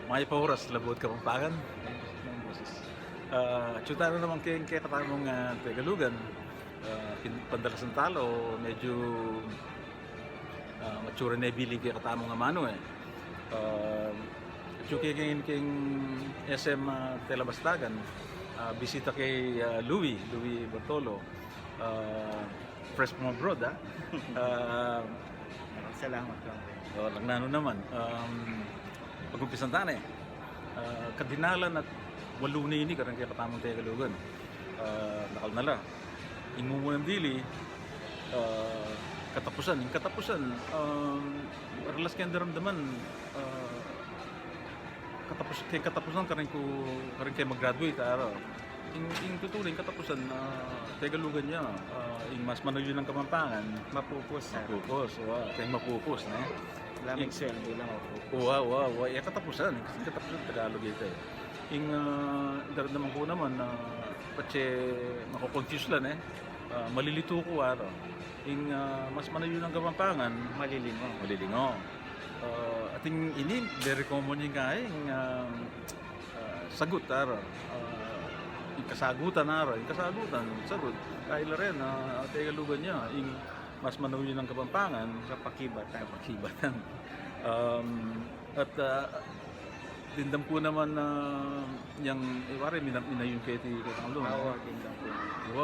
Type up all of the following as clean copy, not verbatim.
May pauras labot Kapampangan. Ng boses. Tsuta na naman kay katamong Tegalugan. Pandalasan talo, medyo matsura na ibili kay katamong mano eh. Tsuki kay SM Telabastagan. Bisita kay Louie Bartolo. Fresh from abroad Salamat lang. Lagnano naman. Pag-umpisan tane. Kardinalan at waluni ini karang kaya katamong Tegalugan. Nakal nala. Ingumunang dili. Katapusan. Yung katapusan, relax kaya daramdaman. Katapusan karang kaya mag-graduate araw. Yung tutuloy, katapusan, Tegalugan niya, yung mas manayo ng Kapampangan, Mapupos. kaya mapupos na. Lamig sweldo lang ako. Wow. Katapusan Tagalog ito eh. Yung daramdaman ko naman, patse mako-confuse lang eh. Malilito ko araw. Yung mas manayo ng Kapampangan, malilingo. At yung ini, very common yung kaya, yung sagot araw. Yung kasagutan araw, sagot. Kaya rin, Tegalugan niya, yung mas manayo ng Kapampangan, kapakibatan. At tindam ko naman yung iwari minayon kay Tanglo. Tindam ko.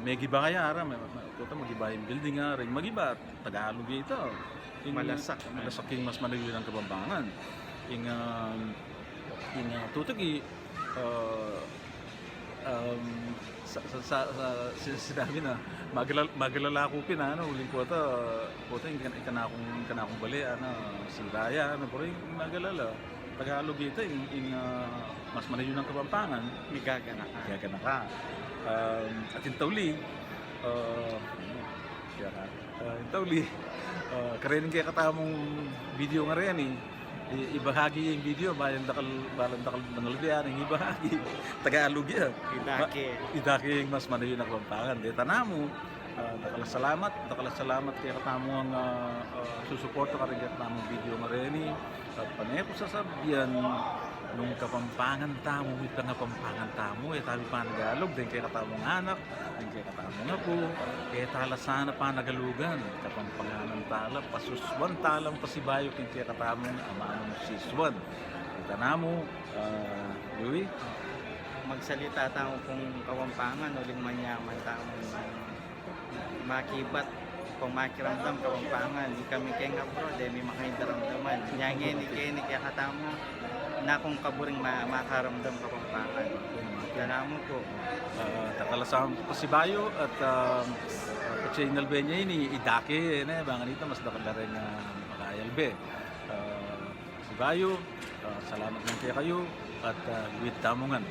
May giba kaya ara, puta magiba yung building ara, magiba Tagalog ito. Malasak yung mas manayo ng Kapampangan. Yung tutagi sinabi na magalalakupin uling ko yung kanakong bali si Raya pero yung magalala Tagalog ito yung mas manayo ng Kapampangan Migagana ka at yung Tauli karenin kaya katamong video nga rin ibahagi yung video balang dakal manalbihan yung ibahagi Tagalog yan idaki yung mas manayo ng Kapampangan di tanamo salamat kaya katamo ang susuporta ka rin kaya katamong video nga rin at panay ko sasabihan nung Kapampangan tamo ito nga Kapampangan tamo tabi pa Tagalog din kaya katamong anak din kaya katamong apo kaya tala sana pa Nagalugan Kapampanganan tala pasuswan talang pasibayo kaya katamong amanong siswan kita namo Louie magsalita tao kung Kapampangan uling manyaman tao makibat kung makiramdam Kapampangan di kami kaya nga bro may makaindaramdaman nyangeni kaya katamo na kung kaburing makaramdam Kapampangan ganamo po takalasam pasibayo at channel ba niya ini idake bangan ito mas dakala rin makayalbe Sibayo salamat lang kayo at with tamungan